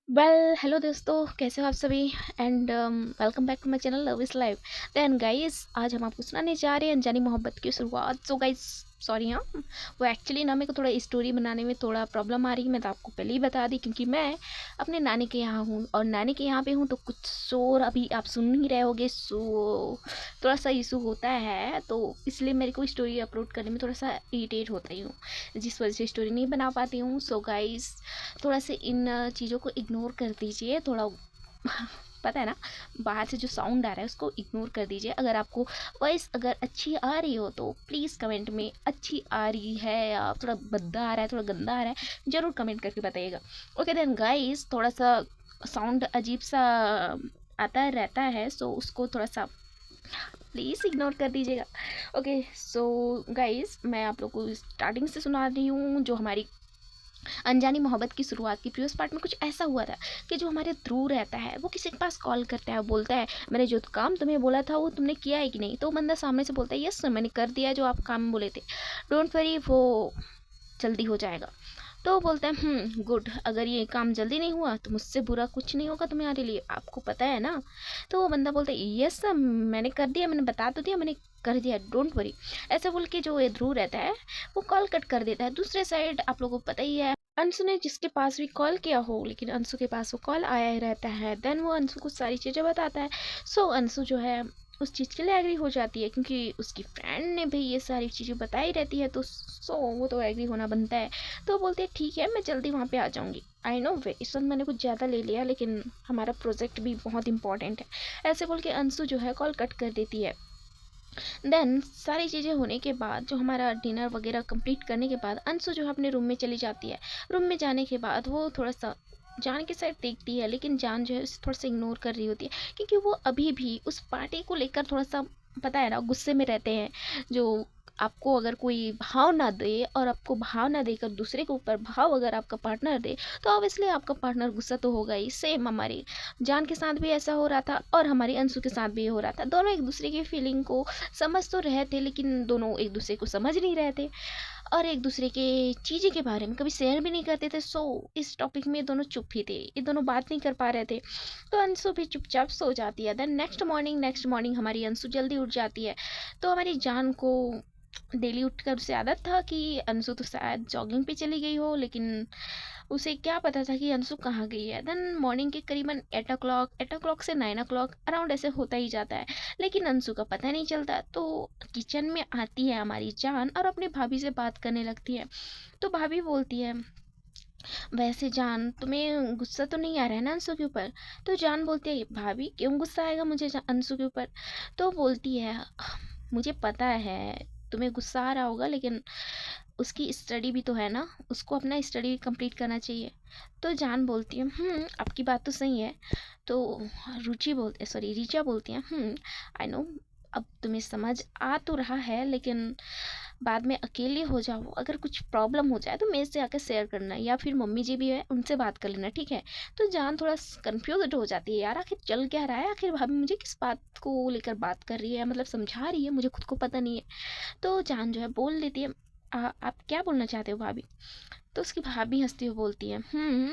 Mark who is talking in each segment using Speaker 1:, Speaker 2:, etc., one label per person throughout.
Speaker 1: Hello दोस्तों, कैसे हो आप सभी। And welcome back to my channel love is life. Then guys, आज हम आपको सुनाने जा रहे हैं अनजानी मोहब्बत की शुरुआत। सो गाइस, सॉरी, हाँ, वो एक्चुअली ना मेरे को थोड़ा स्टोरी बनाने में थोड़ा प्रॉब्लम आ रही है। मैं तो आपको पहले ही बता दी, क्योंकि मैं अपने नानी के यहाँ हूँ और नानी के यहाँ पे हूँ, तो कुछ शोर अभी आप सुन ही रहे होगे। सो थोड़ा सा इशू होता है, तो इसलिए मेरे को स्टोरी अपलोड करने में थोड़ा सा इरिटेट होता ही हूँ, जिस वजह से स्टोरी नहीं बना पाती हूँ। सो गाइस, थोड़ा से इन चीज़ों को इग्नोर कर दीजिए। थोड़ा पता है ना, बाहर से जो साउंड आ रहा है उसको इग्नोर कर दीजिए। अगर आपको वॉइस अगर अच्छी आ रही हो तो प्लीज़ कमेंट में अच्छी आ रही है, या थोड़ा भद्दा आ रहा है, थोड़ा गंदा आ रहा है, ज़रूर कमेंट करके बताइएगा। ओके देन गाइस, थोड़ा सा साउंड अजीब सा आता रहता है, सो उसको थोड़ा सा प्लीज़ इग्नोर कर दीजिएगा। ओके सो गाइस, मैं आप लोग को स्टार्टिंग से सुना रही हूँ। जो हमारी अनजानी मोहब्बत की शुरुआत की प्रीवियस पार्ट में कुछ ऐसा हुआ था कि जो हमारे ध्रुव रहता है वो किसी के पास कॉल करता है, बोलता है मैंने जो काम तुम्हें बोला था वो तुमने किया है कि नहीं। तो बंदा सामने से बोलता है यस सर, मैंने कर दिया जो आप काम बोले थे, डोंट वरी, वो जल्दी हो जाएगा। तो वो बोलता है गुड, अगर ये काम जल्दी नहीं हुआ तो मुझसे बुरा कुछ नहीं होगा तुम्हारे लिए, आपको पता है ना। तो वो बंदा बोलता है यस सर, मैंने कर दिया, मैंने बता तो दिया, मैंने कर दिया, डोंट वरी। ऐसे बोल के जो ये ध्रुव रहता है वो कॉल कट कर देता है। दूसरे साइड आप लोगों को पता ही है, अंशु ने जिसके पास भी कॉल किया हो, लेकिन अंशु के पास वो कॉल आया ही रहता है। देन वो अंशु को सारी चीज़ें बताता है। सो अंशु जो है उस चीज़ के लिए एग्री हो जाती है, क्योंकि उसकी फ्रेंड ने भी ये सारी चीज़ें बताई रहती है, तो वो तो एग्री होना बनता है। तो बोलते हैं ठीक है, मैं जल्दी वहाँ पे आ जाऊँगी। आई नो वे इस वक्त मैंने कुछ ज़्यादा ले लिया, लेकिन हमारा प्रोजेक्ट भी बहुत इंपॉर्टेंट है। ऐसे बोल के अंशु जो है कॉल कट कर देती है। देन सारी चीज़ें होने के बाद, जो हमारा डिनर वगैरह कंप्लीट करने के बाद, अंशु जो है अपने रूम में चली जाती है। रूम में जाने के बाद वो थोड़ा सा जान के साइड देखती है, लेकिन जान जो है उसे थोड़ा सा इग्नोर कर रही होती है, क्योंकि वो अभी भी उस पार्टी को लेकर थोड़ा सा, पता है ना, गुस्से में रहते हैं। जो आपको अगर कोई भाव ना दे, और आपको भाव ना देकर दूसरे के ऊपर भाव अगर आपका पार्टनर दे, तो ऑब्वियसली आपका पार्टनर गुस्सा तो होगा ही। सेम हमारी जान के साथ भी ऐसा हो रहा था, और हमारी अंशु के साथ भी हो रहा था। दोनों एक दूसरे की फीलिंग को समझ तो रहे थे, लेकिन दोनों एक दूसरे को समझ नहीं रहे थे, और एक दूसरे के चीज़ें के बारे में कभी शेयर भी नहीं करते थे। सो इस टॉपिक में दोनों चुप ही थे, ये दोनों बात नहीं कर पा रहे थे। तो अंशु भी चुपचाप सो जाती है। देन नेक्स्ट मॉर्निंग हमारी अंशु जल्दी उठ जाती है। तो हमारी जान को डेली उठकर उसे आदत था कि अंशु तो शायद जॉगिंग पे चली गई हो, लेकिन उसे क्या पता था कि अंशु कहाँ गई है। देन मॉर्निंग के करीबन 8 o'clock से 9 o'clock अराउंड ऐसे होता ही जाता है, लेकिन अंशु का पता नहीं चलता। तो किचन में आती है हमारी जान और अपनी भाभी से बात करने लगती है। तो भाभी बोलती है वैसे जान, तुम्हें गुस्सा तो नहीं आ रहा है ना अंशु के ऊपर। तो जान बोलती है भाभी क्यों गुस्सा आएगा मुझे अंशु के ऊपर। तो बोलती है मुझे पता है तुम्हें गुस्सा आ रहा होगा, लेकिन उसकी स्टडी भी तो है ना, उसको अपना स्टडी कंप्लीट करना चाहिए। तो जान बोलती है आपकी बात तो सही है। तो रीचा बोलती है आई नो, अब तुम्हें समझ आ तो रहा है, लेकिन बाद में अकेले हो जाओ, अगर कुछ प्रॉब्लम हो जाए तो मेरे से आकर शेयर करना, या फिर मम्मी जी भी है उनसे बात कर लेना, ठीक है। तो जान थोड़ा कंफ्यूज हो जाती है, यार आखिर चल क्या रहा है, आखिर भाभी मुझे किस बात को लेकर बात कर रही है, मतलब समझा रही है, मुझे खुद को पता नहीं है। तो जान जो है बोल देती है आप क्या बोलना चाहते हो भाभी। तो उसकी भाभी हंसती हुई बोलती है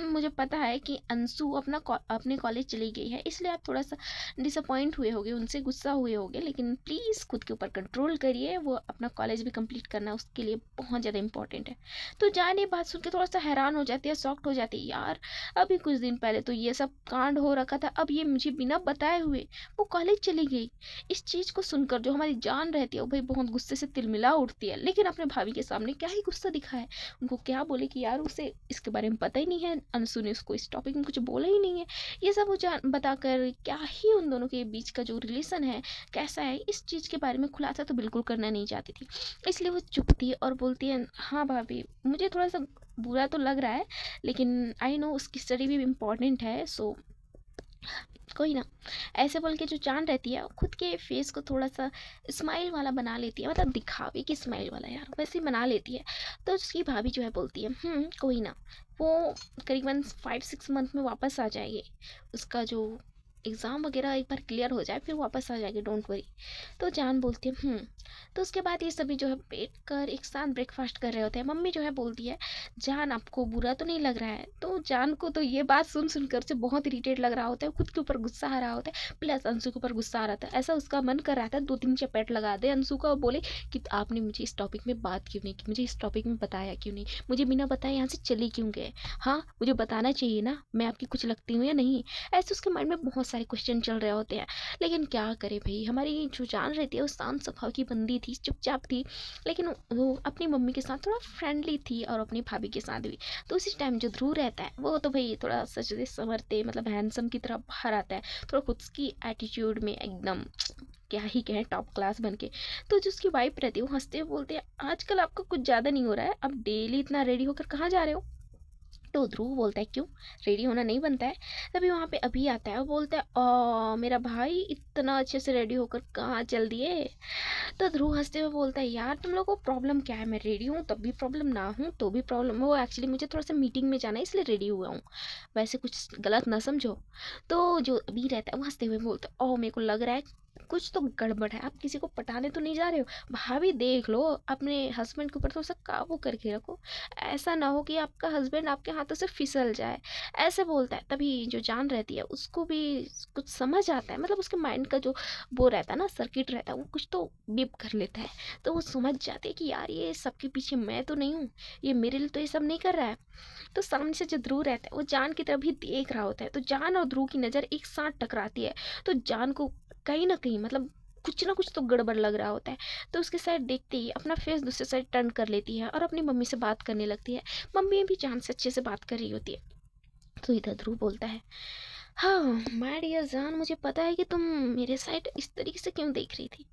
Speaker 1: मुझे पता है कि अंशु अपने कॉलेज चली गई है, इसलिए आप थोड़ा सा डिसअपॉइंट हुए होगे, उनसे गुस्सा हुए होगे, लेकिन प्लीज़ खुद के ऊपर कंट्रोल करिए, वो अपना कॉलेज भी कंप्लीट करना उसके लिए बहुत ज़्यादा इंपॉर्टेंट है। तो जान ये बात सुन के थोड़ा सा हैरान हो जाती है, शॉक्ड हो जाती है, यार अभी कुछ दिन पहले तो ये सब कांड हो रखा था, अब ये मुझे बिना बताए हुए वो कॉलेज चली गई। इस चीज़ को सुनकर जो हमारी जान रहती है वो भाई बहुत गुस्से से तिलमिला उठती है, लेकिन अपने भाभी के सामने क्या ही गुस्सा दिखाए, उनको क्या बोले कि यार उसे इसके बारे में पता ही नहीं है, अंशु ने उसको इस टॉपिक में कुछ बोला ही नहीं है। ये सब वो जान बताकर क्या ही उन दोनों के बीच का जो रिलेशन है कैसा है, इस चीज़ के बारे में खुलासा तो बिल्कुल करना नहीं चाहती थी। इसलिए वो चुप थी और बोलती है हाँ भाभी, मुझे थोड़ा सा बुरा तो लग रहा है, लेकिन आई नो उसकी स्टडी भी इम्पोर्टेंट है, सो कोई ना। ऐसे बोल के जो जान रहती है खुद के फेस को थोड़ा सा स्माइल वाला बना लेती है, मतलब दिखावे की स्माइल वाला, यार वैसे ही बना लेती है। तो उसकी भाभी जो है बोलती है कोई ना, वो करीबन 5-6 मंथ में वापस आ जाएगी। उसका जो एग्ज़ाम वगैरह एक बार क्लियर हो जाए फिर वापस आ जाएगी, डोंट वरी। तो जान बोलती है तो उसके बाद ये सभी जो है बैठ कर एक साथ ब्रेकफास्ट कर रहे होते हैं। मम्मी जो है बोलती है, जान आपको बुरा तो नहीं लग रहा है? तो जान को तो ये बात सुन सुनकर से बहुत इरिटेट लग रहा होता है, खुद के ऊपर गुस्सा आ रहा होता है, प्लस अंशु के ऊपर गुस्सा आ रहा था। ऐसा उसका मन कर रहा था 2-3 चपेट लगा दे अंशु का और बोले कि आपने मुझे इस टॉपिक में बात क्यों नहीं की, मुझे इस टॉपिक में बताया क्यों नहीं, मुझे बिना बताए यहाँ से चले क्यों गए? हाँ, मुझे बताना चाहिए ना, मैं आपकी कुछ लगती हूँ या नहीं? ऐसे उसके माइंड में बहुत सारे क्वेश्चन चल रहे होते हैं। लेकिन क्या करे भाई, हमारी जो जान रहती है वो शांत स्वभाव की बंदी थी, चुपचाप थी, लेकिन वो अपनी मम्मी के साथ थोड़ा फ्रेंडली थी और अपनी भाभी के साथ भी। तो उसी टाइम जो ध्रुव रहता है वो तो भाई थोड़ा सजते संवरते मतलब हैंडसम की तरह बाहर आता है, थोड़ा खुद की एटीट्यूड में एकदम क्या ही कहें टॉप क्लास बन के। तो जो उसकी वाइफ रहती है वो हंसते हुए बोलते हैं, आजकल आपका कुछ ज़्यादा नहीं हो रहा है, अब डेली इतना रेडी होकर कहाँ जा रहे हो? तो ध्रुव बोलता है, क्यों, रेडी होना नहीं बनता है? तभी वहाँ पे अभी आता है और बोलता है, मेरा भाई इतना अच्छे से रेडी होकर कहाँ चल दिए? तो ध्रुव हंसते हुए बोलता है, यार तुम लोगों को प्रॉब्लम क्या है, मैं रेडी हूँ तब भी प्रॉब्लम, ना हूँ तो भी प्रॉब्लम। वो एक्चुअली मुझे थोड़ा सा मीटिंग में जाना है इसलिए रेडी हुआ हूँ, वैसे कुछ गलत ना समझो। तो जो अभी रहता है वो हंसते हुए बोलता है, मेरे को लग रहा है कुछ तो गड़बड़ है, आप किसी को पटाने तो नहीं जा रहे हो? भाभी देख लो, अपने हस्बैंड के ऊपर थोड़ा सा काबू करके रखो, ऐसा ना हो कि आपका हस्बैंड आपके हाथों से फिसल जाए। ऐसे बोलता है। तभी जो जान रहती है उसको भी कुछ समझ आता है, मतलब उसके माइंड का जो वो रहता है ना, सर्किट रहता है, वो कुछ तो बीप कर लेता है। तो वो समझ जाती है कि यार ये सबके पीछे मैं तो नहीं हूँ, ये मेरे लिए तो ये सब नहीं कर रहा है। तो सामने से जो ध्रुव रहता है वो जान की तरफ भी देख रहा होता है, तो जान और ध्रुव की नज़र एक साथ टकराती है। तो जान को कहीं ना कहीं मतलब कुछ ना कुछ तो गड़बड़ लग रहा होता है। तो उसके साइड देखते ही अपना फेस दूसरे साइड टर्न कर लेती है और अपनी मम्मी से बात करने लगती है। मम्मी भी जान से अच्छे से बात कर रही होती है। तो इधर ध्रुव बोलता है, हाँ माय डियर जान, मुझे पता है कि तुम मेरे साइड इस तरीके से क्यों देख रही थी।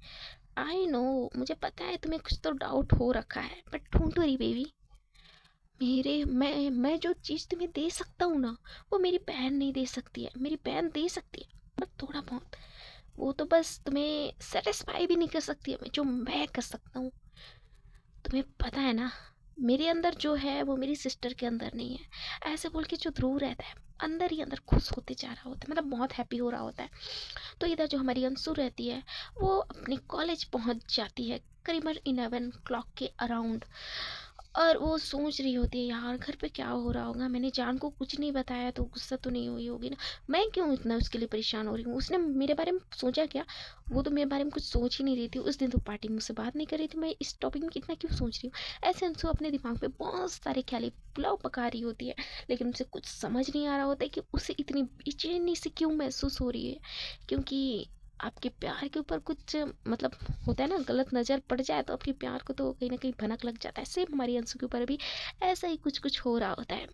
Speaker 1: आई नो, मुझे पता है तुम्हें कुछ तो डाउट हो रखा है, बट डोंट वरी बेबी, मैं जो चीज़ तुम्हें दे सकता हूँ ना, वो मेरी बहन नहीं दे सकती है। मेरी बहन दे सकती है पर थोड़ा बहुत, वो तो बस तुम्हें सेटिस्फाई भी नहीं कर सकती है जो मैं कर सकता हूँ। तुम्हें पता है ना, मेरे अंदर जो है वो मेरी सिस्टर के अंदर नहीं है। ऐसे बोल के जो ध्रुव रहता है अंदर ही अंदर खुश होते जा रहा होता है, मतलब बहुत हैप्पी हो रहा होता है। तो इधर जो हमारी अंशु रहती है वो अपने कॉलेज पहुंच जाती है करीबन 11 o'clock के अराउंड। और वो सोच रही होती है, यार घर पे क्या हो रहा होगा, मैंने जान को कुछ नहीं बताया तो गुस्सा तो नहीं हुई होगी ना, मैं क्यों इतना उसके लिए परेशान हो रही हूँ, उसने मेरे बारे में सोचा क्या? वो तो मेरे बारे में कुछ सोच ही नहीं रही थी, उस दिन तो पार्टी मुझसे बात नहीं कर रही थी, मैं इस टॉपिक में कितना क्यों सोच रही हूँ? ऐसे अंशु अपने दिमाग में बहुत सारे ख्याल पुलाव पका रही होती है, लेकिन उसे कुछ समझ नहीं आ रहा होता है कि उसे इतनी बेचैनी से क्यों महसूस हो रही है। क्योंकि आपके प्यार के ऊपर कुछ मतलब होता है ना, गलत नज़र पड़ जाए तो आपके प्यार को तो कहीं ना कहीं भनक लग जाता है। सेम हमारी अंशु के ऊपर भी ऐसा ही कुछ कुछ हो रहा होता है।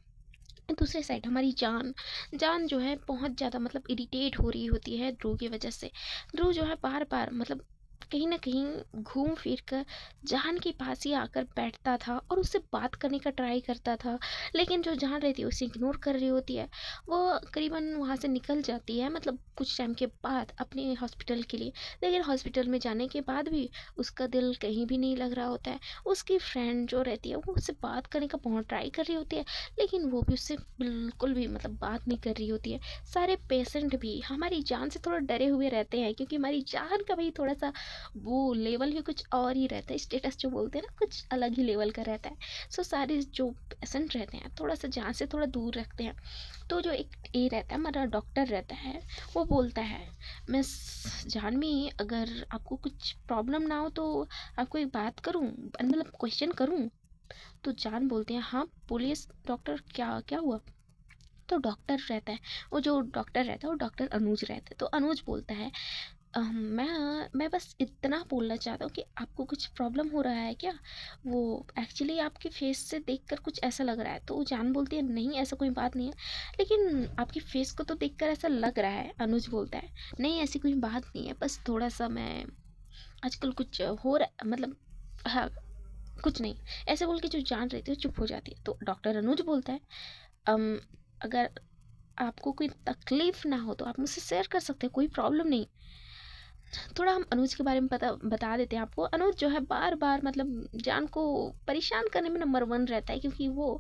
Speaker 1: दूसरे साइड हमारी जान जान जो है बहुत ज़्यादा मतलब इरिटेट हो रही होती है ध्रुव की वजह से। ध्रुव जो है बार बार मतलब कहीं ना कहीं घूम फिर कर जान के पास ही आकर बैठता था और उससे बात करने का ट्राई करता था, लेकिन जो जान रहती है उसे इग्नोर कर रही होती है। वो करीबन वहाँ से निकल जाती है मतलब कुछ टाइम के बाद अपने हॉस्पिटल के लिए, लेकिन हॉस्पिटल में जाने के बाद भी उसका दिल कहीं भी नहीं लग रहा होता है। उसकी फ्रेंड जो रहती है वो उससे बात करने का बहुत ट्राई कर रही होती है, लेकिन वो भी उससे बिल्कुल भी मतलब बात नहीं कर रही होती है। सारे पेशेंट भी हमारी जान से थोड़ा डरे हुए रहते हैं, क्योंकि हमारी जान का भी थोड़ा सा वो लेवल ही कुछ और ही रहता है, स्टेटस जो बोलते हैं ना कुछ अलग ही लेवल का रहता है। सो सारे जो पेशेंट रहते हैं थोड़ा सा जान से थोड़ा दूर रखते हैं। तो जो एक ये रहता है हमारा डॉक्टर रहता है, वो बोलता है, मिस जानवी अगर आपको कुछ प्रॉब्लम ना हो तो आपको एक बात करूं, मतलब क्वेश्चन करूं? तो जान बोलते हैं, हाँ बोलिए डॉक्टर, क्या क्या हुआ? तो डॉक्टर रहता है, वो जो डॉक्टर रहता है वो डॉक्टर अनुज रहता है। तो अनुज बोलता है, मैं बस इतना बोलना चाहता हूँ कि आपको कुछ प्रॉब्लम हो रहा है क्या? वो एक्चुअली आपके फेस से देखकर कुछ ऐसा लग रहा है। तो जान बोलती है, नहीं ऐसा कोई बात नहीं है, लेकिन आपकी फेस को तो देखकर ऐसा लग रहा है। अनुज बोलता है, नहीं ऐसी कोई बात नहीं है, बस थोड़ा सा मैं आजकल कुछ हो रहा मतलब, हाँ कुछ नहीं। ऐसे बोल के जो जान रहती है चुप हो जाती है। तो डॉक्टर अनुज बोलता है, अम अगर आपको कोई तकलीफ ना हो तो आप मुझसे शेयर कर सकते हैं, कोई प्रॉब्लम नहीं। थोड़ा हम अनुज के बारे में बता देते हैं आपको। अनुज जो है बार बार मतलब जान को परेशान करने में नंबर वन रहता है, क्योंकि वो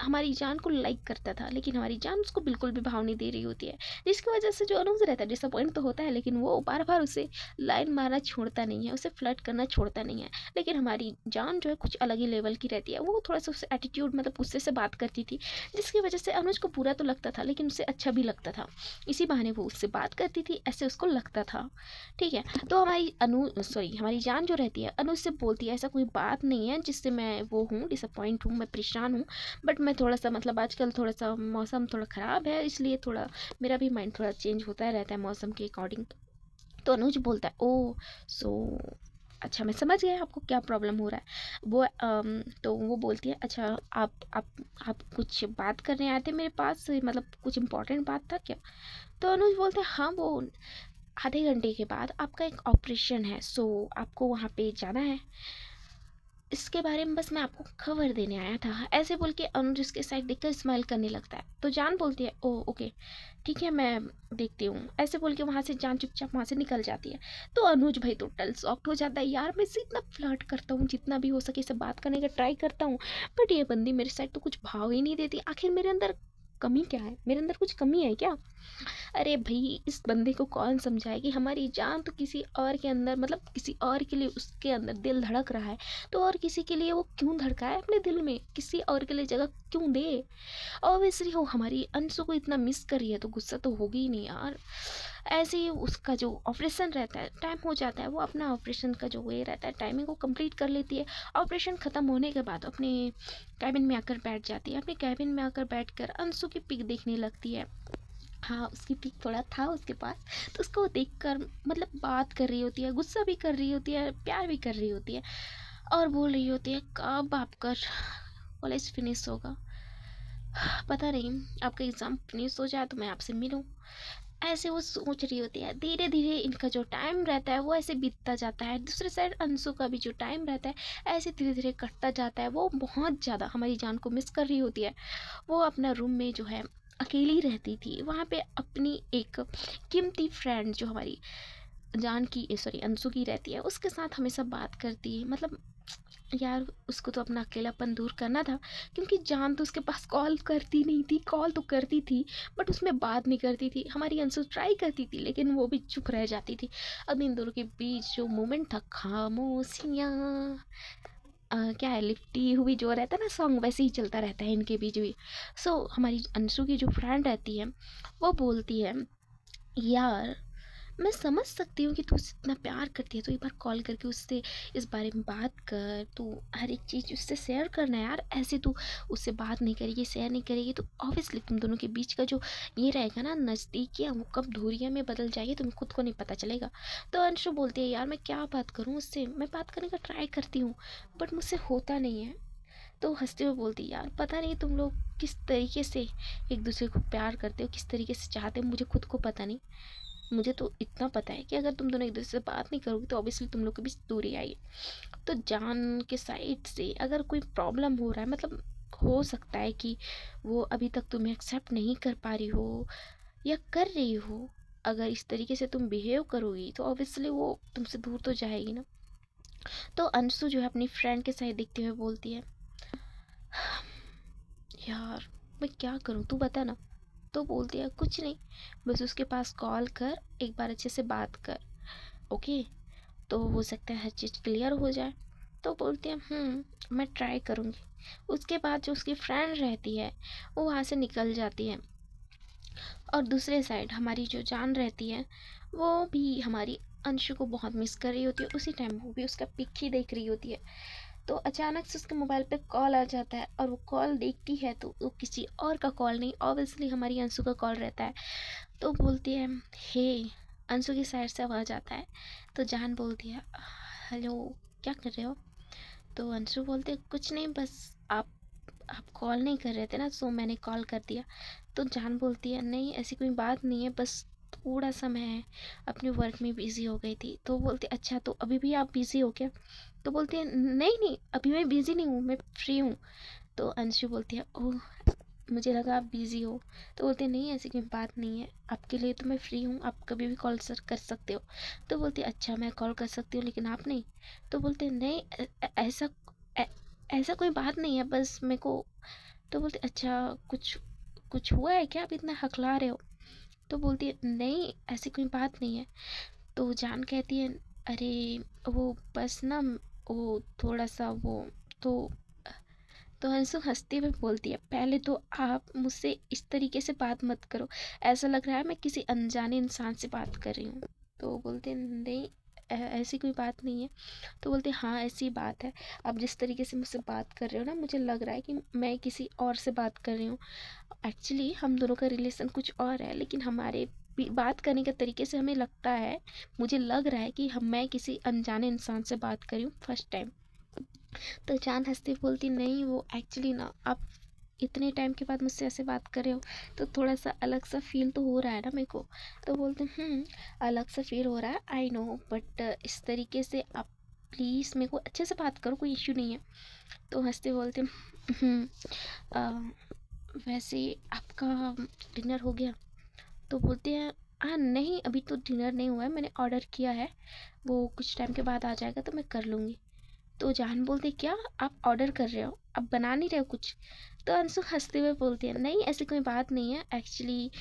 Speaker 1: हमारी जान को लाइक करता था, लेकिन हमारी जान उसको बिल्कुल भी भाव नहीं दे रही होती है, जिसकी वजह से जो अनुज रहता है डिसअपॉइंट तो होता है, लेकिन वो बार बार उसे लाइन मारना छोड़ता नहीं है, उसे फ्लर्ट करना छोड़ता नहीं है। लेकिन हमारी जान जो है कुछ अलग ही लेवल की रहती है, वो थोड़ा सा उससे एटीट्यूड मतलब गुस्से से बात करती थी, जिसकी वजह से अनुज को बुरा तो लगता था, लेकिन उसे अच्छा भी लगता था। इसी बहाने वो उससे बात करती थी, ऐसे उसको लगता था। ठीक है, तो हमारी जान जो रहती है अनुज से बोलती है ऐसा कोई बात नहीं है जिससे मैं वो हूँ, डिसअपॉइंट हूँ, मैं परेशान हूँ, बट मैं थोड़ा सा मतलब आजकल थोड़ा सा मौसम थोड़ा ख़राब है, इसलिए थोड़ा मेरा भी माइंड थोड़ा चेंज होता रहता है मौसम के अकॉर्डिंग। तो अनुज बोलता है ओ सो अच्छा, मैं समझ गया आपको क्या प्रॉब्लम हो रहा है। वो तो वो बोलती है अच्छा, आप कुछ बात करने आए थे मेरे पास, मतलब कुछ इम्पोर्टेंट बात था क्या? तो अनुज बोलते हैं हाँ, वो आधे घंटे के बाद आपका एक ऑपरेशन है, सो आपको वहाँ पे जाना है, इसके बारे में बस मैं आपको खबर देने आया था। ऐसे बोल के अनुज उसके साइड देखकर स्माइल करने लगता है। तो जान बोलती है ओ ओके ठीक है, मैं देखती हूँ। ऐसे बोल के वहाँ से जान चुपचाप वहाँ से निकल जाती है। तो अनुज भाई टोटल शॉक्ड हो जाता है, यार मैं इससे इतना फ्लर्ट करता हूँ, जितना भी हो सके इसे बात करने का ट्राई करता हूँ, बट ये बंदी मेरे साइड तो कुछ भाव ही नहीं देती। आखिर मेरे अंदर कमी क्या है, मेरे अंदर कुछ कमी है क्या? अरे भाई, इस बंदे को कौन समझाए कि हमारी जान तो किसी और के अंदर मतलब किसी और के लिए उसके अंदर दिल धड़क रहा है, तो और किसी के लिए वो क्यों धड़काए अपने दिल में, किसी और के लिए जगह क्यों दे? ऑब्वियसली वो हमारी अंशु को इतना मिस कर रही है तो गुस्सा तो होगी ही नहीं यार। ऐसे ही उसका जो ऑपरेशन रहता है, टाइम हो जाता है, वो अपना ऑपरेशन का जो वे रहता है टाइमिंग को कंप्लीट कर लेती है। ऑपरेशन ख़त्म होने के बाद अपने कैबिन में आकर बैठ जाती है। अपने कैबिन में आकर बैठकर अंशु की पिक देखने लगती है। हाँ, उसकी पिक थोड़ा था उसके पास, तो उसको वो देखकर मतलब बात कर रही होती है, गुस्सा भी कर रही होती है, प्यार भी कर रही होती है, और बोल रही होती है कब आपका कॉलेज फिनिश होगा, पता नहीं, आपका एग्ज़ाम फिनिश हो जाए तो मैं आपसे मिलूं। ऐसे वो सोच रही होती है। धीरे धीरे इनका जो टाइम रहता है वो ऐसे बीतता जाता है। दूसरे साइड अंशु का भी जो टाइम रहता है ऐसे धीरे धीरे कटता जाता है। वो बहुत ज़्यादा हमारी जान को मिस कर रही होती है। वो अपना रूम में जो है अकेली रहती थी, वहाँ पे अपनी एक कीमती फ्रेंड जो हमारी जान की सॉरी अंशु की रहती है, उसके साथ हमेशा बात करती है। मतलब यार, उसको तो अपना अकेलापन दूर करना था, क्योंकि जान तो उसके पास कॉल करती नहीं थी, कॉल तो करती थी बट उसमें बात नहीं करती थी। हमारी अंशु ट्राई करती थी लेकिन वो भी चुप रह जाती थी। अब इन दोनों के बीच जो मोमेंट था, खामोशियाँ, क्या है, लिपटी हुई जो रहता है ना सॉन्ग, वैसे ही चलता रहता है इनके बीच भी। हमारी अंशु की जो फ्रेंड रहती है वो बोलती है यार, मैं समझ सकती हूँ कि तू उससे इतना प्यार करती है, तो एक बार कॉल करके उससे इस बारे में बात कर, तू हर एक चीज़ उससे शेयर करना यार। ऐसे तू उससे बात नहीं करेगी, शेयर नहीं करेगी, तो ऑब्वियसली तुम दोनों के बीच का जो ये रहेगा ना नज़दीकियाँ, वो कब दूरियाँ में बदल जाएगी तुम्हें खुद को नहीं पता चलेगा। तो अंशु बोलती है यार मैं क्या बात करूँ उससे, मैं बात करने का ट्राई करती हूँ बट मुझसे होता नहीं है। तो हंसते हुए बोलती यार पता नहीं तुम लोग किस तरीके से एक दूसरे को प्यार करते हो, किस तरीके से चाहते हो, मुझे खुद को पता नहीं। मुझे तो इतना पता है कि अगर तुम दोनों एक दूसरे से बात नहीं करोगे तो ऑब्वियसली तुम लोग के बीच दूरी आएगी। तो जान के साइड से अगर कोई प्रॉब्लम हो रहा है, मतलब हो सकता है कि वो अभी तक तुम्हें एक्सेप्ट नहीं कर पा रही हो या कर रही हो, अगर इस तरीके से तुम बिहेव करोगी तो ऑब्वियसली वो तुमसे दूर तो जाएगी ना। तो अंशु जो है अपनी फ्रेंड के साइड देखते हुए बोलती है यार मैं क्या करूँ, तू बता ना। तो बोलती है कुछ नहीं, बस उसके पास कॉल कर, एक बार अच्छे से बात कर, ओके, तो हो सकता है हर चीज़ क्लियर हो जाए। तो बोलती है मैं ट्राई करूँगी। उसके बाद जो उसकी फ्रेंड रहती है वो वहाँ से निकल जाती है, और दूसरे साइड हमारी जो जान रहती है वो भी हमारी अंशु को बहुत मिस कर रही होती है। उसी टाइम वो भी उसका पिक ही देख रही होती है। तो अचानक से उसके मोबाइल पे कॉल आ जाता है, और वो कॉल देखती है तो वो किसी और का कॉल नहीं, ऑब्वियसली हमारी अंशु का कॉल रहता है। तो बोलती है हे, अंशु की साइड से आवाज़ आता है। तो जान बोलती है हेलो, क्या कर रहे हो? तो अंशु बोलते हैं कुछ नहीं, बस आप कॉल नहीं कर रहे थे ना, सो मैंने कॉल कर दिया। तो जान बोलती है नहीं ऐसी कोई बात नहीं है, बस थोड़ा सा मैं अपने वर्क में बिज़ी हो गई थी। तो बोलती अच्छा, तो अभी भी आप बिज़ी हो क्या? तो बोलती है नहीं नहीं, अभी मैं बिज़ी नहीं हूँ, मैं फ्री हूँ। तो अंशु बोलती है ओह मुझे लगा आप बिज़ी हो। तो बोलती है नहीं ऐसी कोई बात नहीं है, आपके लिए तो मैं फ्री हूँ, आप कभी भी कॉल कर सकते हो। तो बोलती है अच्छा मैं कॉल कर सकती हूँ लेकिन आप नहीं। तो बोलते हैं नहीं ऐसा ऐ- ऐसा कोई बात नहीं है, बस मेरे को। तो बोलते अच्छा कुछ कुछ हुआ है क्या, आप इतना हकला रहे हो। तो बोलती है नहीं ऐसी कोई बात नहीं है। तो जान कहती है अरे वो बस ना वो थोड़ा सा वो। तो तो अंशु हंसते हुए बोलती है पहले तो आप मुझसे इस तरीके से बात मत करो, ऐसा लग रहा है मैं किसी अनजाने इंसान से बात कर रही हूँ। तो बोलते हैं, नहीं ऐसी कोई बात नहीं है। तो बोलते हैं, हाँ ऐसी बात है, आप जिस तरीके से मुझसे बात कर रहे हो ना, मुझे लग रहा है कि मैं किसी और से बात कर रही हूँ। एक्चुअली हम दोनों का रिलेशन कुछ और है, लेकिन हमारे बात करने के तरीके से हमें लगता है, मुझे लग रहा है कि मैं किसी अनजाने इंसान से बात कर रही हूँ फर्स्ट टाइम। तो चाँद हंसती बोलती नहीं वो एक्चुअली ना आप इतने टाइम के बाद मुझसे ऐसे बात कर रहे हो तो थोड़ा सा अलग सा फील तो हो रहा है ना मेरे को। तो बोलते अलग सा फील हो रहा है आई नो, बट इस तरीके से आप प्लीज़ मेरे को अच्छे से बात करो, कोई इश्यू नहीं है। तो हंसते बोलते वैसे आपका डिनर हो गया। तो बोलते हैं हाँ नहीं अभी तो डिनर नहीं हुआ है, मैंने ऑर्डर किया है, वो कुछ टाइम के बाद आ जाएगा तो मैं कर लूँगी। तो जान बोलती क्या आप ऑर्डर कर रहे हो, आप बना नहीं रहे हो कुछ। तो अंशु हंसते हुए बोलती है नहीं ऐसी कोई बात नहीं है, एक्चुअली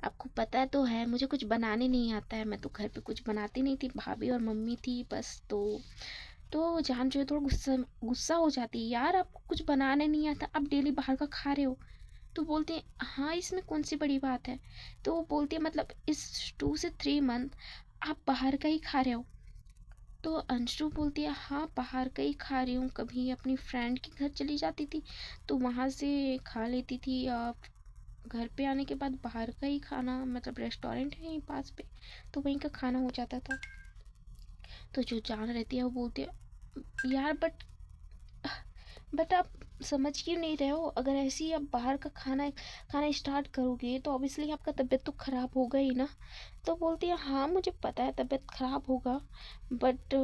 Speaker 1: आपको पता है तो है मुझे कुछ बनाने नहीं आता है, मैं तो घर पे कुछ बनाती नहीं थी, भाभी और मम्मी थी बस। तो जान जो है थोड़ा गुस्सा गुस्सा हो जाती है, यार आपको कुछ बनाने नहीं आता, आप डेली बाहर का खा रहे हो। तो बोलते हैं हाँ इसमें कौन सी बड़ी बात है। तो वो बोलती है मतलब इस 2 से 3 मंथ आप बाहर का ही खा रहे हो। तो अंशु बोलती है हाँ बाहर का ही खा रही हूँ, कभी अपनी फ्रेंड के घर चली जाती थी तो वहाँ से खा लेती थी, घर पे आने के बाद बाहर का ही खाना, मतलब रेस्टोरेंट है यहीं पास पे तो वहीं का खाना हो जाता था। तो जो जान रहती है वो बोलती है यार बट आप समझ क्यों नहीं रहे हो, अगर ऐसे ही आप बाहर का खाना खाना स्टार्ट करोगे तो ऑब्वियसली आपका तबीयत तो ख़राब होगा ही ना। तो बोलती है हाँ मुझे पता है तबीयत ख़राब होगा, बट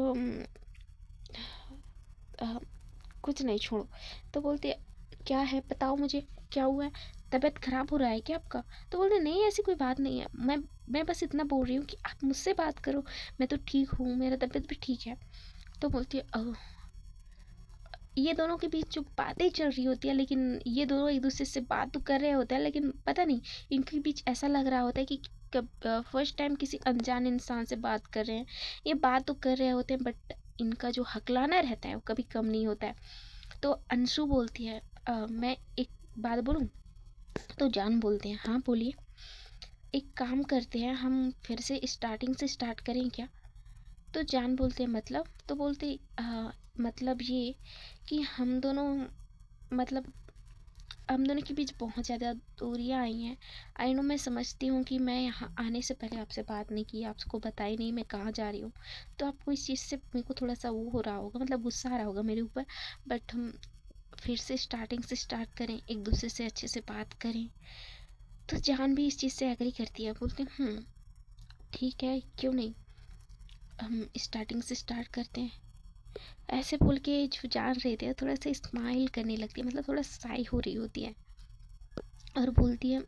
Speaker 1: कुछ नहीं छोड़ो। तो बोलती है क्या है बताओ मुझे, क्या हुआ है, तबीयत ख़राब हो रहा है क्या आपका। तो बोलते नहीं ऐसी कोई बात नहीं है, मैं बस इतना बोल रही हूँ कि आप मुझसे बात करो, मैं तो ठीक हूँ, मेरा तबीयत भी ठीक है। तो बोलती है ये दोनों के बीच जो बातें चल रही होती है, लेकिन ये दोनों एक दूसरे से बात तो कर रहे होते हैं लेकिन पता नहीं इनके बीच ऐसा लग रहा होता है कि कब फर्स्ट टाइम किसी अनजान इंसान से बात कर रहे हैं। ये बात तो कर रहे होते हैं बट इनका जो हकलाना रहता है वो कभी कम नहीं होता है। तो अंशु बोलती है मैं एक बात बोलूँ। तो जान बोलते हैं हाँ बोलिए। एक काम करते हैं हम फिर से स्टार्टिंग से स्टार्ट करें क्या। तो जान बोलते हैं मतलब। तो बोलते मतलब ये कि मतलब हम दोनों के बीच बहुत ज़्यादा दूरियां आई हैं। आई नो मैं समझती हूँ कि मैं यहाँ आने से पहले आपसे बात नहीं की, आपको बताई नहीं मैं कहाँ जा रही हूँ, तो आपको इस चीज़ से मेरे को थोड़ा सा वो हो रहा होगा, मतलब गुस्सा आ रहा होगा मेरे ऊपर। बट हम फिर से स्टार्टिंग से स्टार्ट करें, एक दूसरे से अच्छे से बात करें। तो जान भी इस चीज़ से एग्री करती है, बोलते ठीक है क्यों नहीं, हम स्टार्टिंग से स्टार्ट करते हैं। ऐसे बोल के जो जान रहे थे थोड़ा सा स्माइल करने लगती है, मतलब थोड़ा साई हो रही होती है और बोलती है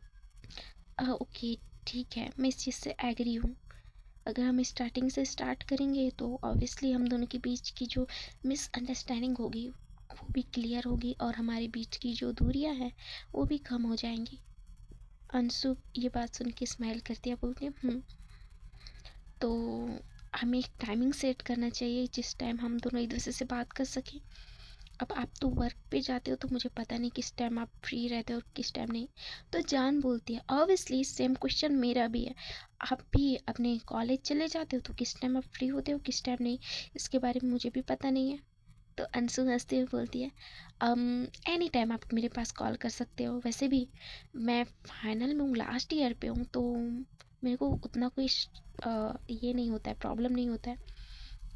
Speaker 1: ओके ठीक है मैं इस चीज़ से एग्री हूँ। अगर हम स्टार्टिंग से स्टार्ट करेंगे तो ऑब्वियसली हम दोनों के बीच की जो मिसअंडरस्टैंडिंग होगी वो भी क्लियर होगी और हमारे बीच की जो दूरियां हैं वो भी कम हो जाएंगी। अंशु ये बात सुन के स्माइल करती है, बोलती है तो हमें एक टाइमिंग सेट करना चाहिए जिस टाइम हम दोनों एक दूसरे से बात कर सकें। अब आप तो वर्क पे जाते हो तो मुझे पता नहीं किस टाइम आप फ्री रहते हो और किस टाइम नहीं। तो जान बोलती है ऑब्वियसली सेम क्वेश्चन मेरा भी है, आप भी अपने कॉलेज चले जाते हो तो किस टाइम आप फ्री होते हो किस टाइम नहीं, इसके बारे में मुझे भी पता नहीं है। तो अंशु हंसते हुए बोलती है एनी टाइम आप मेरे पास कॉल कर सकते हो, वैसे भी मैं फाइनल में हूँ, लास्ट ईयर पे हूँ, तो मेरे को उतना कोई ये नहीं होता है, प्रॉब्लम नहीं होता है।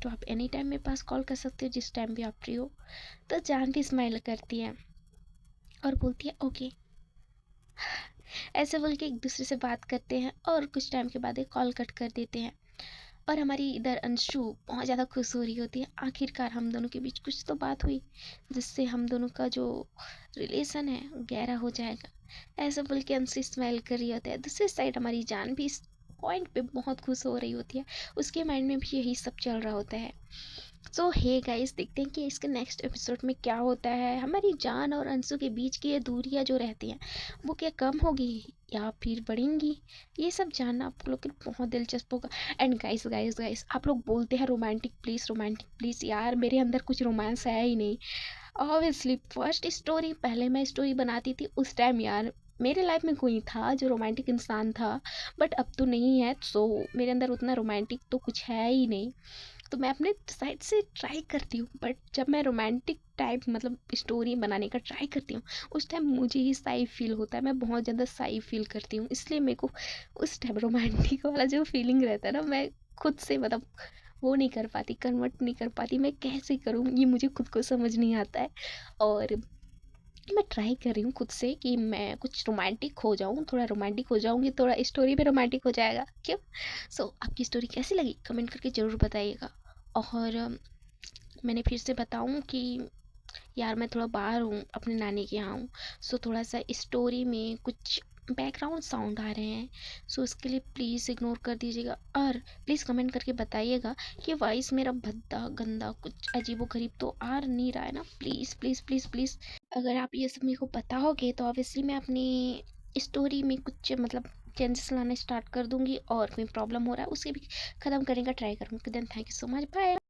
Speaker 1: तो आप एनी टाइम मेरे पास कॉल कर सकते हो जिस टाइम भी आप फ्री हो। तो जान भी स्माइल करती है और बोलती है ओके। ऐसे बोल के एक दूसरे से बात करते हैं और कुछ टाइम के बाद एक कॉल कट कर देते हैं। और हमारी इधर अंशु बहुत ज़्यादा खुश हो रही होती है, आखिरकार हम दोनों के बीच कुछ तो बात हुई जिससे हम दोनों का जो रिलेशन है गहरा हो जाएगा। ऐसा बोल के अंशु स्माइल कर रही होती है। दूसरी साइड हमारी जान भी इस पॉइंट पे बहुत खुश हो रही होती है, उसके माइंड में भी यही सब चल रहा होता है। सो हे गाइस, देखते हैं कि इसके नेक्स्ट एपिसोड में क्या होता है। हमारी जान और अंशु के बीच की ये दूरियां जो रहती हैं वो क्या कम होगी या फिर बढ़ेंगी, ये सब जानना आप लोग के लिए बहुत दिलचस्प होगा। एंड गाइस गाइस गाइस, आप लोग बोलते हैं रोमांटिक प्लीज़ यार, मेरे अंदर कुछ रोमांस है ही नहीं। ऑब्वियसली फर्स्ट स्टोरी, पहले मैं स्टोरी बनाती थी उस टाइम यार मेरे लाइफ में कोई था जो रोमांटिक इंसान था, बट अब तो नहीं है। सो मेरे अंदर उतना रोमांटिक तो कुछ है ही नहीं। तो मैं अपने साइड से ट्राई करती हूँ, बट जब मैं रोमांटिक टाइप मतलब स्टोरी बनाने का ट्राई करती हूँ उस टाइम मुझे ही साई फील होता है, मैं बहुत ज़्यादा साई फील करती हूँ, इसलिए मेरे को उस टाइम रोमांटिक वाला जो फीलिंग रहता है ना, मैं खुद से मतलब वो नहीं कर पाती, कन्वर्ट नहीं कर पाती। मैं कैसे करूँ ये मुझे खुद को समझ नहीं आता है। और मैं ट्राई कर रही हूँ खुद से कि मैं कुछ रोमांटिक हो जाऊँ, थोड़ा रोमांटिक हो जाऊँगी, थोड़ा स्टोरी भी रोमांटिक हो जाएगा, क्यों? सो आपकी स्टोरी कैसी लगी कमेंट करके ज़रूर बताइएगा। और मैंने फिर से बताऊँ कि यार मैं थोड़ा बाहर हूँ, अपने नानी के यहाँ हूँ। सो थोड़ा सा स्टोरी में कुछ बैकग्राउंड साउंड आ रहे हैं, सो उसके लिए प्लीज़ इग्नोर कर दीजिएगा। और प्लीज़ कमेंट करके बताइएगा कि वॉइस मेरा भद्दा गंदा कुछ अजीबो गरीब तो आ नहीं रहा है ना, प्लीज़ प्लीज़ प्लीज़ प्लीज़। अगर आप ये सब मेरे को बताओगे तो ऑब्वियसली मैं अपनी स्टोरी में कुछ मतलब चेंजेस लाने स्टार्ट कर दूंगी, और कोई प्रॉब्लम हो रहा है उसे भी ख़त्म करने का ट्राई करूँगी। Then thank you so much, bye.